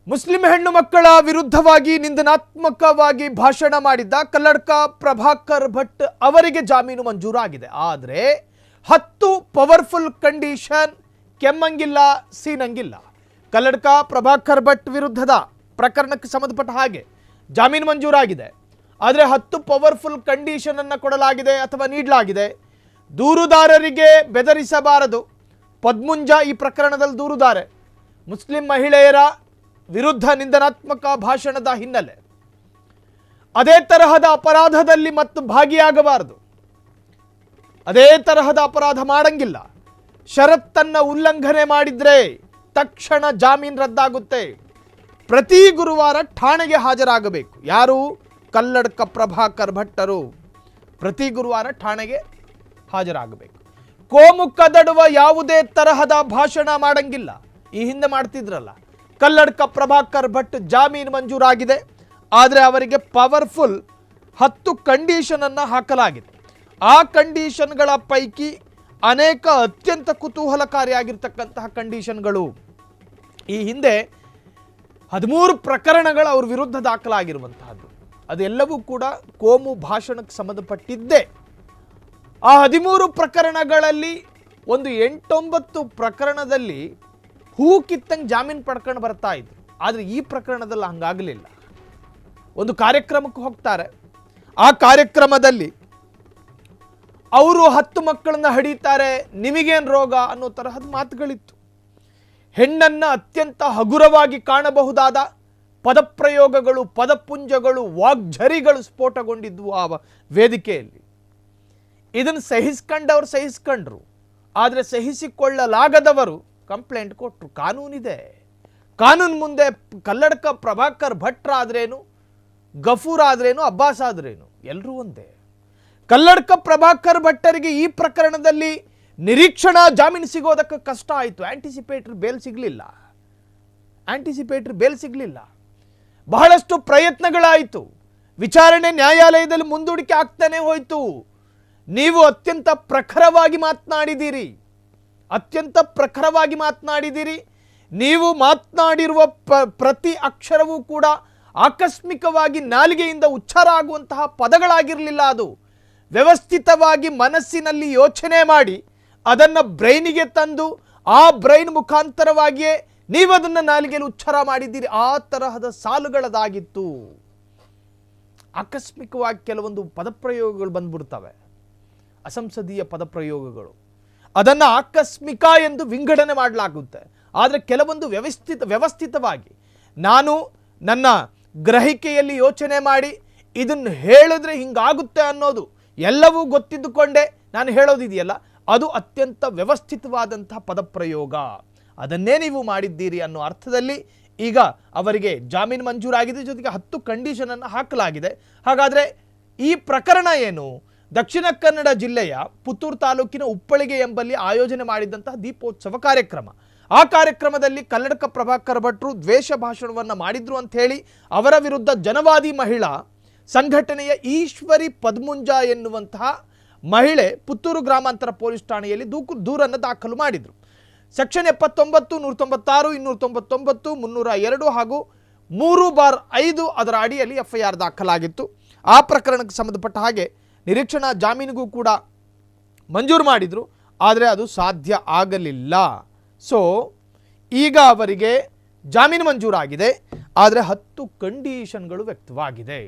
Muslim ಹೆಣ್ಣು ಮಕ್ಕಳ ವಿರುದ್ಧವಾಗಿ ನಿಂದನಾತ್ಮಕವಾಗಿ ಭಾಷಣ ಮಾಡಿದ್ದ ಕಲ್ಲಡ್ಕ ಪ್ರಭಾಕರ್ ಭಟ್ ಅವರಿಗೆ ಜಾಮೀನು ಮಂಜೂರಾಗಿದೆ. ಆದರೆ 10 ಪವರ್ಫುಲ್ ಕಂಡೀಷನ್ ಕೆಮ್ಮಂಗಿಲ್ಲ ಸೀನಂಗಿಲ್ಲ. ಕಲ್ಲಡ್ಕ ಪ್ರಭಾಕರ್ ಭಟ್ ವಿರುದ್ಧದ ಪ್ರಕರಣಕ್ಕೆ ಸಂಬಂಧಪಟ್ಟ ಹಾಗೆ ಜಾಮೀನು ಮಂಜೂರಾಗಿದೆ. ಆದರೆ 10 ಪವರ್ಫುಲ್ ಕಂಡೀಷನ್ ಅನ್ನು ಕೊಡಲಾಗಿದೆ ಅಥವಾ ನೀಡಲಾಗಿದೆ. ದೂರುದಾರರಿಗೆ ಬೆದರಿಸಬಾರದು. ಪದ್ಮುಂಜ ಈ ಪ್ರಕರಣದಲ್ಲಿ ದೂರುದಾರೆ. ಮುಸ್ಲಿಂ ಮಹಿಳೆಯರ ವಿರುದ್ಧ ನಿಂದನಾತ್ಮಕ ಭಾಷಣದ ಹಿನ್ನೆಲೆ ಅದೇ ತರಹದ ಅಪರಾಧದಲ್ಲಿ ಮತ್ತು ಭಾಗಿಯಾಗಬಾರದು. ಅದೇ ತರಹದ ಅಪರಾಧ ಮಾಡಂಗಿಲ್ಲ. ಷರತ್ತನ್ನ ಉಲ್ಲಂಘನೆ ಮಾಡಿದ್ರೆ ತಕ್ಷಣ ಜಾಮೀನು ರದ್ದಾಗುತ್ತೆ. ಪ್ರತಿ ಗುರುವಾರ ಠಾಣೆಗೆ ಹಾಜರಾಗಬೇಕು. ಯಾರು? ಕಲ್ಲಡ್ಕ ಪ್ರಭಾಕರ್ ಭಟ್ಟರು ಪ್ರತಿ ಗುರುವಾರ ಠಾಣೆಗೆ ಹಾಜರಾಗಬೇಕು. ಕೋಮು ಕದಡುವ ಯಾವುದೇ ತರಹದ ಭಾಷಣ ಮಾಡಂಗಿಲ್ಲ. ಈ ಹಿಂದೆ ಮಾಡ್ತಿದ್ರಲ್ಲ. ಕಲ್ಲಡ್ಕ ಪ್ರಭಾಕರ್ ಭಟ್ ಜಾಮೀನು ಮಂಜೂರಾಗಿದೆ. ಆದರೆ ಅವರಿಗೆ ಪವರ್ಫುಲ್ 10 ಕಂಡೀಷನ್ ಅನ್ನು ಹಾಕಲಾಗಿದೆ. ಆ ಕಂಡೀಷನ್ಗಳ ಪೈಕಿ ಅನೇಕ ಅತ್ಯಂತ ಕುತೂಹಲಕಾರಿಯಾಗಿರ್ತಕ್ಕಂತಹ ಕಂಡೀಷನ್ಗಳು. ಈ ಹಿಂದೆ 13 ಪ್ರಕರಣಗಳು ಅವ್ರ ವಿರುದ್ಧ ದಾಖಲಾಗಿರುವಂತಹದ್ದು. ಅದೆಲ್ಲವೂ ಕೂಡ ಕೋಮು ಭಾಷಣಕ್ಕೆ ಸಂಬಂಧಪಟ್ಟಿದ್ದೇ. ಆ 13 ಪ್ರಕರಣಗಳಲ್ಲಿ ಒಂದು 8-9 ಪ್ರಕರಣದಲ್ಲಿ ಹೂ ಕಿತ್ತಂಗೆ ಜಾಮೀನು ಪಡ್ಕೊಂಡು ಬರ್ತಾ ಇದ್ರು. ಆದರೆ ಈ ಪ್ರಕರಣದಲ್ಲಿ ಹಂಗಾಗಲಿಲ್ಲ. ಒಂದು ಕಾರ್ಯಕ್ರಮಕ್ಕೆ ಹೋಗ್ತಾರೆ. ಆ ಕಾರ್ಯಕ್ರಮದಲ್ಲಿ ಅವರು 10 ಮಕ್ಕಳನ್ನ ಹಡಿತಾರೆ, ನಿಮಗೇನು ರೋಗ ಅನ್ನೋ ತರಹದ ಮಾತುಗಳಿತ್ತು. ಹೆಣ್ಣನ್ನು ಅತ್ಯಂತ ಹಗುರವಾಗಿ ಕಾಣಬಹುದಾದ ಪದಪ್ರಯೋಗಗಳು, ಪದಪುಂಜಗಳು, ವಾಗ್ಝರಿಗಳು ಸ್ಫೋಟಗೊಂಡಿದ್ವು ಆ ವೇದಿಕೆಯಲ್ಲಿ. ಇದನ್ನು ಸಹಿಸ್ಕೊಂಡವರು ಸಹಿಸ್ಕೊಂಡ್ರು. ಆದರೆ ಸಹಿಸಿಕೊಳ್ಳಲಾಗದವರು ಕಂಪ್ಲೇಂಟ್ ಕೊಟ್ಟರು. ಕಾನೂನಿದೆ. ಕಾನೂನು ಮುಂದೆ ಕಲ್ಲಡ್ಕ ಪ್ರಭಾಕರ್ ಭಟ್ರ ಆದ್ರೇನು, ಗಫೂರ್ ಆದ್ರೇನು, ಅಬ್ಬಾಸ್ ಆದ್ರೇನು, ಎಲ್ಲರೂ ಒಂದೇ. ಕಲ್ಲಡ್ಕ ಪ್ರಭಾಕರ್ ಭಟ್ಟರಿಗೆ ಈ ಪ್ರಕರಣದಲ್ಲಿ ನಿರೀಕ್ಷಣಾ ಜಾಮೀನು ಸಿಗೋದಕ್ಕೆ ಕಷ್ಟ ಆಯಿತು. ಆಂಟಿಸಿಪೇಟರಿ ಬೇಲ್ ಸಿಗಲಿಲ್ಲ. ಬಹಳಷ್ಟು ಪ್ರಯತ್ನಗಳಾಯಿತು. ವಿಚಾರಣೆ ನ್ಯಾಯಾಲಯದಲ್ಲಿ ಮುಂದೂಡಿಕೆ ಆಗ್ತಾನೆ ಹೋಯಿತು. ನೀವು ಅತ್ಯಂತ ಪ್ರಖರವಾಗಿ ಮಾತನಾಡಿದ್ದೀರಿ. ನೀವು ಮಾತನಾಡಿರುವ ಪ್ರತಿ ಅಕ್ಷರವೂ ಕೂಡ ಆಕಸ್ಮಿಕವಾಗಿ ನಾಲಿಗೆಯಿಂದ ಉಚ್ಚಾರ ಆಗುವಂತಹ ಪದಗಳಾಗಿರಲಿಲ್ಲ. ಅದು ವ್ಯವಸ್ಥಿತವಾಗಿ ಮನಸ್ಸಿನಲ್ಲಿ ಯೋಚನೆ ಮಾಡಿ ಅದನ್ನು ಬ್ರೈನಿಗೆ ತಂದು ಆ ಬ್ರೈನ್ ಮುಖಾಂತರವಾಗಿಯೇ ನೀವು ಅದನ್ನು ನಾಲಿಗೆಯಲ್ಲಿ ಉಚ್ಚಾರ ಮಾಡಿದ್ದೀರಿ. ಆ ತರಹದ ಸಾಲುಗಳದಾಗಿತ್ತು. ಆಕಸ್ಮಿಕವಾಗಿ ಕೆಲವೊಂದು ಪದಪ್ರಯೋಗಗಳು ಬಂದ್ಬಿಡ್ತವೆ, ಅಸಂಸದೀಯ ಪದಪ್ರಯೋಗಗಳು. ಅದನ್ನು ಆಕಸ್ಮಿಕ ಎಂದು ವಿಂಗಡಣೆ ಮಾಡಲಾಗುತ್ತೆ. ಆದರೆ ಕೆಲವೊಂದು ವ್ಯವಸ್ಥಿತವಾಗಿ ನಾನು ನನ್ನ ಗ್ರಹಿಕೆಯಲ್ಲಿ ಯೋಚನೆ ಮಾಡಿ ಇದನ್ನು ಹೇಳಿದ್ರೆ ಹಿಂಗಾಗುತ್ತೆ ಅನ್ನೋದು ಎಲ್ಲವೂ ಗೊತ್ತಿದ್ದುಕೊಂಡೇ ನಾನು ಹೇಳೋದಿದೆಯಲ್ಲ, ಅದು ಅತ್ಯಂತ ವ್ಯವಸ್ಥಿತವಾದಂತಹ ಪದಪ್ರಯೋಗ. ಅದನ್ನೇ ನೀವು ಮಾಡಿದ್ದೀರಿ ಅನ್ನೋ ಅರ್ಥದಲ್ಲಿ ಈಗ ಅವರಿಗೆ ಜಾಮೀನು ಮಂಜೂರಾಗಿದೆ. ಜೊತೆಗೆ 10 ಕಂಡೀಷನ್ ಅನ್ನು ಹಾಕಲಾಗಿದೆ. ಹಾಗಾದರೆ ಈ ಪ್ರಕರಣ ಏನು? ದಕ್ಷಿಣ ಕನ್ನಡ ಜಿಲ್ಲೆಯ ಪುತ್ತೂರು ತಾಲೂಕಿನ ಉಪ್ಪಳಿಗೆ ಎಂಬಲ್ಲಿ ಆಯೋಜನೆ ಮಾಡಿದಂತಹ ದೀಪೋತ್ಸವ ಕಾರ್ಯಕ್ರಮ. ಆ ಕಾರ್ಯಕ್ರಮದಲ್ಲಿ ಕಲ್ಲಡ್ಕ ಪ್ರಭಾಕರ್ ಭಟ್ರು ದ್ವೇಷ ಭಾಷಣವನ್ನು ಮಾಡಿದ್ರು ಅಂತ ಹೇಳಿ ಅವರ ವಿರುದ್ಧ ಜನವಾದಿ ಮಹಿಳಾ ಸಂಘಟನೆಯ ಈಶ್ವರಿ ಪದ್ಮುಂಜ ಎನ್ನುವಂತಹ ಮಹಿಳೆ ಪುತ್ತೂರು ಗ್ರಾಮಾಂತರ ಪೊಲೀಸ್ ಠಾಣೆಯಲ್ಲಿ ದೂರನ್ನು ದಾಖಲು ಮಾಡಿದರು. ಸೆಕ್ಷನ್ 79, 196, 299, 302 ಹಾಗೂ 3/5 ಅದರ ಅಡಿಯಲ್ಲಿ FIR ದಾಖಲಾಗಿತ್ತು. ಆ ಪ್ರಕರಣಕ್ಕೆ ಸಂಬಂಧಪಟ್ಟ ಹಾಗೆ ನಿರೀಕ್ಷಣಾ ಜಾಮೀನಿಗೂ ಕೂಡ ಮಂಜೂರು ಮಾಡಿದರು. ಆದರೆ ಅದು ಸಾಧ್ಯ ಆಗಲಿಲ್ಲ. ಸೊ ಈಗ ಅವರಿಗೆ ಜಾಮೀನು ಮಂಜೂರಾಗಿದೆ. ಆದರೆ 10 ಕಂಡೀಷನ್ಗಳು ವ್ಯಕ್ತವಾಗಿದೆ.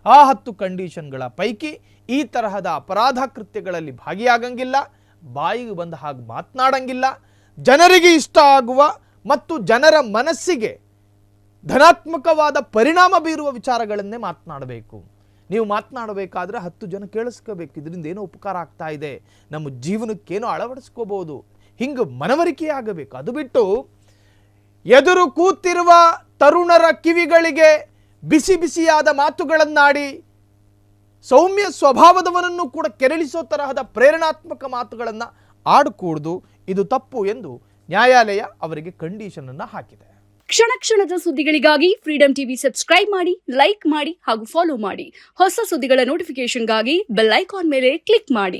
ಆ 10 ಕಂಡೀಷನ್ಗಳ ಪೈಕಿ ಈ ತರಹದ ಅಪರಾಧ ಕೃತ್ಯಗಳಲ್ಲಿ ಭಾಗಿಯಾಗಂಗಿಲ್ಲ, ಬಾಯಿಗೆ ಬಂದ ಹಾಗೆ ಮಾತನಾಡಂಗಿಲ್ಲ, ಜನರಿಗೆ ಇಷ್ಟ ಆಗುವ ಮತ್ತು ಜನರ ಮನಸ್ಸಿಗೆ ಧನಾತ್ಮಕವಾದ ಪರಿಣಾಮ ಬೀರುವ ವಿಚಾರಗಳನ್ನೇ ಮಾತನಾಡಬೇಕು. ನೀವು ಮಾತನಾಡಬೇಕಾದ್ರೆ 10 ಜನ ಕೇಳಿಸ್ಕೋಬೇಕು. ಇದರಿಂದ ಏನೋ ಉಪಕಾರ ಆಗ್ತಾ ಇದೆ, ನಮ್ಮ ಜೀವನಕ್ಕೇನೋ ಅಳವಡಿಸ್ಕೋಬಹುದು, ಹಿಂಗೆ ಮನವರಿಕೆಯಾಗಬೇಕು. ಅದು ಬಿಟ್ಟು ಎದುರು ಕೂತಿರುವ ತರುಣರ ಕಿವಿಗಳಿಗೆ ಬಿಸಿ ಬಿಸಿಯಾದ ಮಾತುಗಳನ್ನಾಡಿ ಸೌಮ್ಯ ಸ್ವಭಾವದವನನ್ನು ಕೂಡ ಕೆರಳಿಸೋ ತರಹದ ಪ್ರೇರಣಾತ್ಮಕ ಮಾತುಗಳನ್ನು ಆಡಕೂಡದು. ಇದು ತಪ್ಪು ಎಂದು ನ್ಯಾಯಾಲಯ ಅವರಿಗೆ ಕಂಡೀಷನ್ ಅನ್ನು ಹಾಕಿದೆ. ಕ್ಷಣ ಕ್ಷಣದ ಸುದ್ದಿಗಳಿಗಾಗಿ ಫ್ರೀಡಂ ಟಿವಿ ಸಬ್ಸ್ಕ್ರೈಬ್ ಮಾಡಿ, ಲೈಕ್ ಮಾಡಿ ಹಾಗೂ ಫಾಲೋ ಮಾಡಿ. ಹೊಸ ಸುದ್ದಿಗಳ ನೋಟಿಫಿಕೇಶನ್ಗಾಗಿ ಬೆಲ್ ಐಕಾನ್ ಮೇಲೆ ಕ್ಲಿಕ್ ಮಾಡಿ.